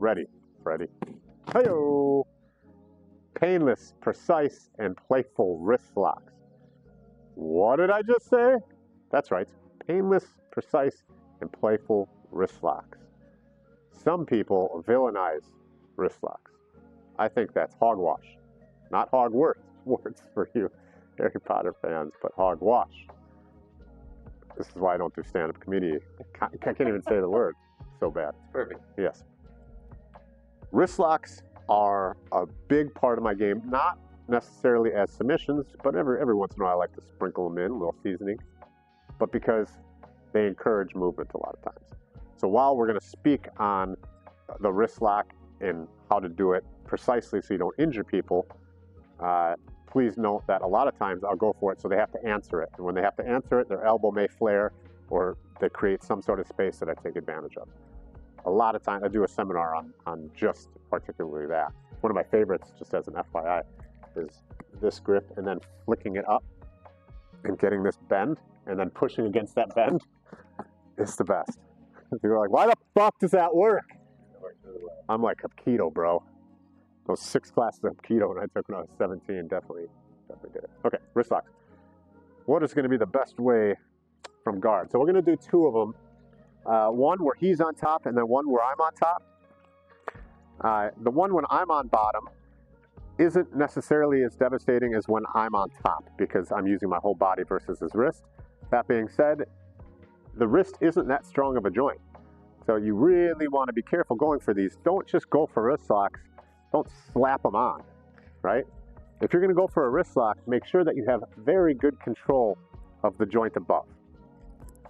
Ready. Hey-o! Painless, precise, and playful wrist locks. What did I just say? That's right. Painless, precise, and playful wrist locks. Some people villainize wrist locks. I think that's hogwash. Not Hogwarts words for you Harry Potter fans, but hogwash. This is why I don't do stand-up comedy. I can't even say the word. So bad. Perfect. Yes. Wrist locks are a big part of my game, not necessarily as submissions, but every once in a while I like to sprinkle them in, a little seasoning, but because they encourage movement a lot of times. So while we're going to speak on the wrist lock and how to do it precisely so you don't injure people, please note that a lot of times I'll go for it so they have to answer it. And when they have to answer it, their elbow may flare or they create some sort of space that I take advantage of. A lot of times I do a seminar on just particularly that. One of my favorites, just as an FYI, is this grip and then flicking it up and getting this bend and then pushing against that bend is the best. You're like, why the fuck does that work? I'm like Hapkido, bro. Those 6 classes of Hapkido when I took when I was 17 definitely did it. Okay, wrist locks. What is going to be the best way from guard? So we're going to do 2 of them. One where he's on top and then one where I'm on top. The one when I'm on bottom isn't necessarily as devastating as when I'm on top because I'm using my whole body versus his wrist. That being said, the wrist isn't that strong of a joint. So you really want to be careful going for these. Don't just go for wrist locks. Don't slap them on, right? If you're going to go for a wrist lock, make sure that you have very good control of the joint above.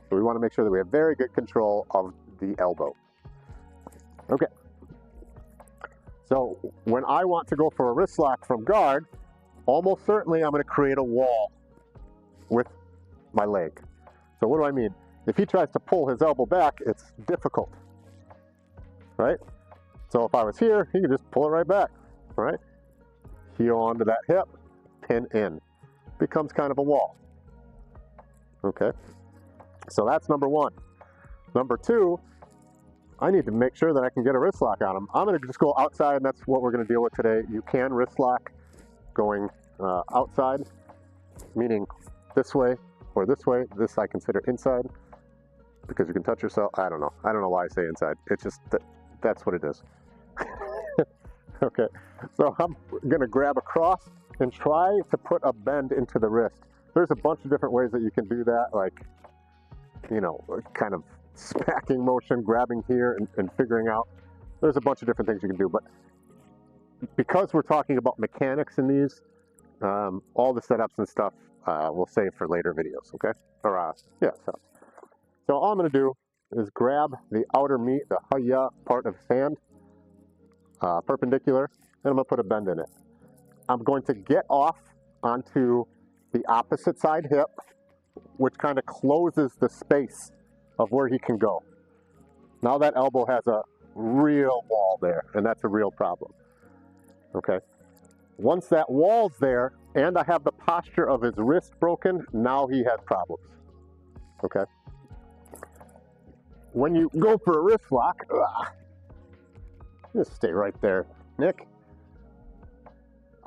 So we want to make sure that we have very good control of the elbow. Okay. So when I want to go for a wrist lock from guard, almost certainly I'm going to create a wall with my leg. So what do I mean? If he tries to pull his elbow back, it's difficult, right? So if I was here, he could just pull it right back, right? Heel onto that hip, pin in. Becomes kind of a wall. Okay. So that's number 1. Number 2, I need to make sure that I can get a wrist lock on him. I'm going to just go outside, and that's what we're going to deal with today. You can wrist lock going outside, meaning this way or this way. This I consider inside because you can touch yourself. I don't know. I don't know why I say inside. It's just that's what it is. Okay. So I'm going to grab across and try to put a bend into the wrist. There's a bunch of different ways that you can do that, like, you know, kind of smacking motion, grabbing here and figuring out. There's a bunch of different things you can do, but because we're talking about mechanics in these, all the setups and stuff we'll save for later videos, okay? Or, yeah, so all I'm going to do is grab the outer meat, the haya part of his hand, perpendicular, and I'm going to put a bend in it. I'm going to get off onto the opposite side hip, which kind of closes the space of where he can go. Now that elbow has a real wall there, and that's a real problem. Okay. Once that wall's there, and I have the posture of his wrist broken, now he has problems. Okay. When you go for a wrist lock, just stay right there, Nick.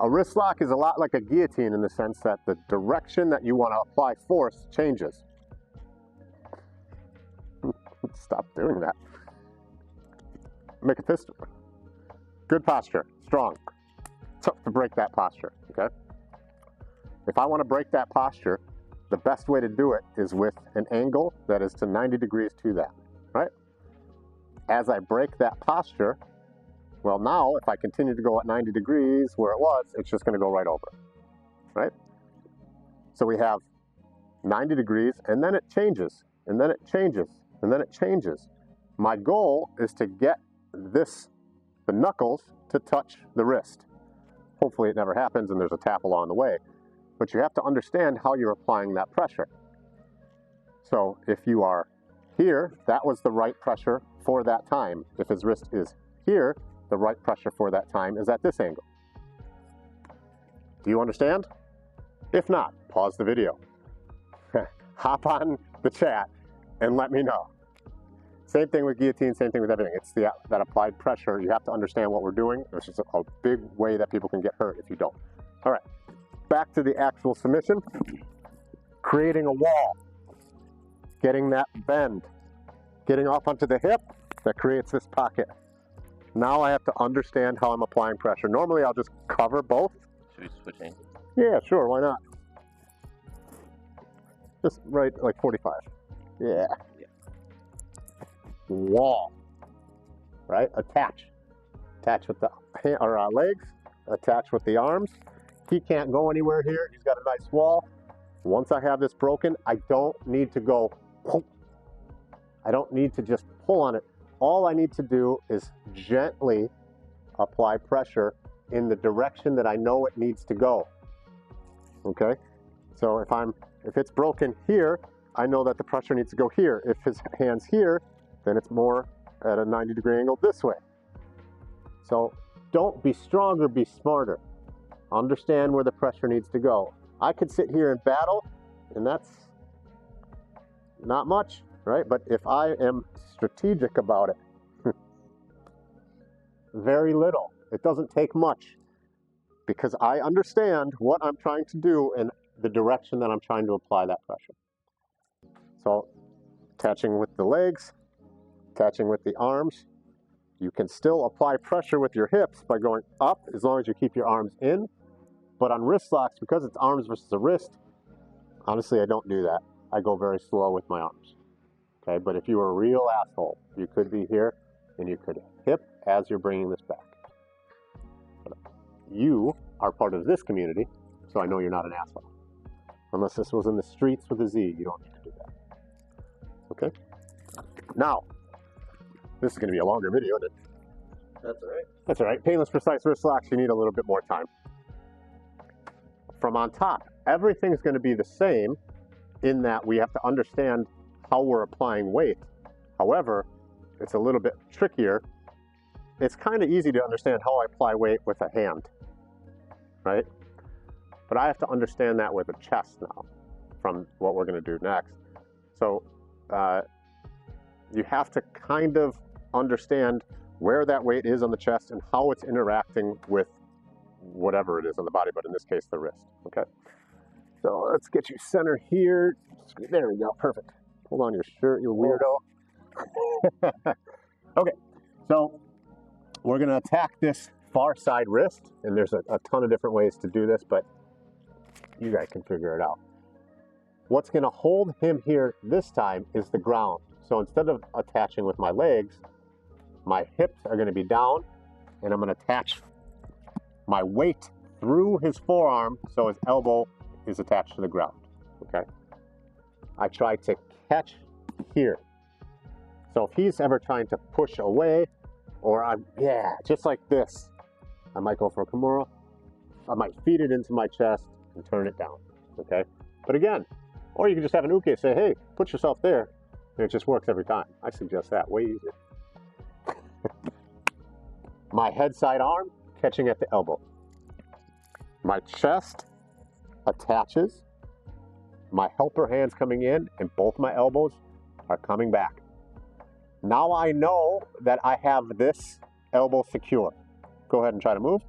A wrist lock is a lot like a guillotine in the sense that the direction that you want to apply force changes. Stop doing that. Make a fist. Good posture, strong. Tough to break that posture, okay? If I want to break that posture, the best way to do it is with an angle that is to 90 degrees to that, right? As I break that posture, well, now if I continue to go at 90 degrees where it was, it's just going to go right over, right? So we have 90 degrees, and then it changes, and then it changes, and then it changes. My goal is to get the knuckles to touch the wrist. Hopefully it never happens and there's a tap along the way, but you have to understand how you're applying that pressure. So if you are here, that was the right pressure for that time. If his wrist is here, the right pressure for that time is at this angle. Do you understand? If not, pause the video. Hop on the chat and let me know. Same thing with guillotine, same thing with everything. It's that applied pressure. You have to understand what we're doing. It's just a big way that people can get hurt if you don't. All right, back to the actual submission. Creating a wall, getting that bend, getting off onto the hip, that creates this pocket. Now I have to understand how I'm applying pressure. Normally I'll just cover both. Should we switch angles? Yeah, sure, why not? Just right like 45. Yeah. Wall, right? Attach with the legs, attach with the arms. He can't go anywhere here. He's got a nice wall. Once I have this broken, I don't need to go, I don't need to just pull on it. All I need to do is gently apply pressure in the direction that I know it needs to go. Okay? So if it's broken here, I know that the pressure needs to go here. If his hand's here, then it's more at a 90-degree angle this way. So don't be stronger, be smarter. Understand where the pressure needs to go. I could sit here and battle, and that's not much, right? But if I am strategic about it, very little. It doesn't take much because I understand what I'm trying to do and the direction that I'm trying to apply that pressure. So attaching with the legs, attaching with the arms. You can still apply pressure with your hips by going up as long as you keep your arms in. But on wrist locks, because it's arms versus a wrist, honestly, I don't do that. I go very slow with my arms. Okay, but if you were a real asshole, you could be here and you could hip as you're bringing this back. But you are part of this community, so I know you're not an asshole. Unless this was in the streets with a Z, you don't need to do that. Okay? Now, this is going to be a longer video, isn't it? That's all right. That's all right. Painless precise wrist locks, you need a little bit more time. From on top, everything's going to be the same in that we have to understand how we're applying weight. However, it's a little bit trickier. It's kind of easy to understand how I apply weight with a hand, right? But I have to understand that with a chest now from what we're going to do next. So you have to kind of understand where that weight is on the chest and how it's interacting with whatever it is on the body, but in this case, the wrist, okay? So let's get you center here. There we go, perfect. Hold on your shirt, you weirdo. Okay, so we're gonna attack this far side wrist, and there's a ton of different ways to do this, but you guys can figure it out. What's gonna hold him here this time is the ground. So instead of attaching with my legs, my hips are gonna be down, and I'm gonna attach my weight through his forearm so his elbow is attached to the ground, okay? I try to catch here. So if he's ever trying to push away, or just like this, I might go for a Kimura. I might feed it into my chest and turn it down, okay? But again, or you can just have an uke say, hey, put yourself there, and it just works every time. I suggest that, way easier. My head side arm, catching at the elbow. My chest attaches, my helper hand's coming in, and both my elbows are coming back. Now I know that I have this elbow secure. Go ahead and try to move.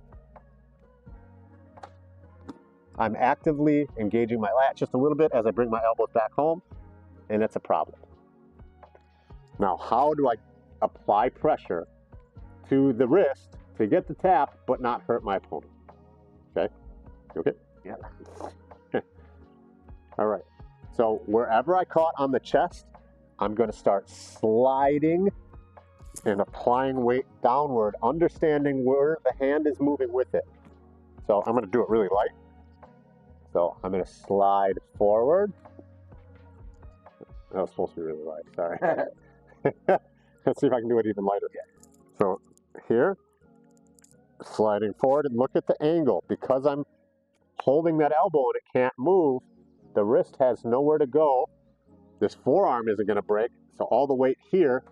I'm actively engaging my lat just a little bit as I bring my elbows back home, and it's a problem. Now, how do I apply pressure to the wrist to get the tap but not hurt my opponent? Okay? You okay? Yeah. All right. So wherever I caught on the chest, I'm going to start sliding and applying weight downward, understanding where the hand is moving with it. So I'm going to do it really light. So I'm going to slide forward. That was supposed to be really light, sorry. Let's see if I can do it even lighter. So here, sliding forward, and look at the angle. Because I'm holding that elbow and it can't move, the wrist has nowhere to go. This forearm isn't going to break, so all the weight here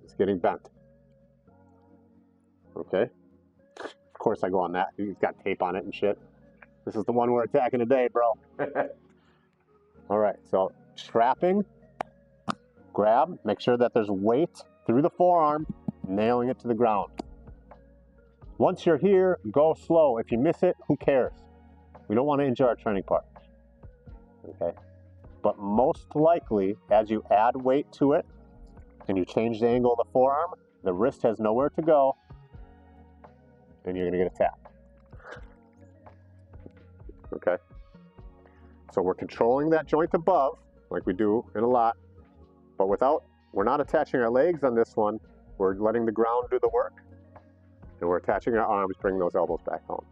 is getting bent. Okay? Of course I go on that. He's got tape on it and shit. This is the one we're attacking today, bro. All right, so trapping, grab, make sure that there's weight through the forearm, nailing it to the ground. Once you're here, go slow. If you miss it, who cares? We don't want to injure our training partners. Okay? But most likely, as you add weight to it and you change the angle of the forearm, the wrist has nowhere to go and you're going to get attacked. Okay? So we're controlling that joint above, like we do in a lot, but we're not attaching our legs on this one. We're letting the ground do the work. And we're attaching our arms, bringing those elbows back home.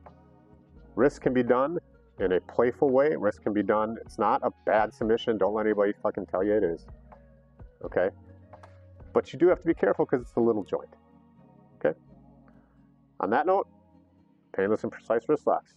Wrist can be done in a playful way. Wrist can be done, it's not a bad submission. Don't let anybody fucking tell you it is. Okay? But you do have to be careful because it's a little joint. Okay? On that note, painless and precise wrist locks.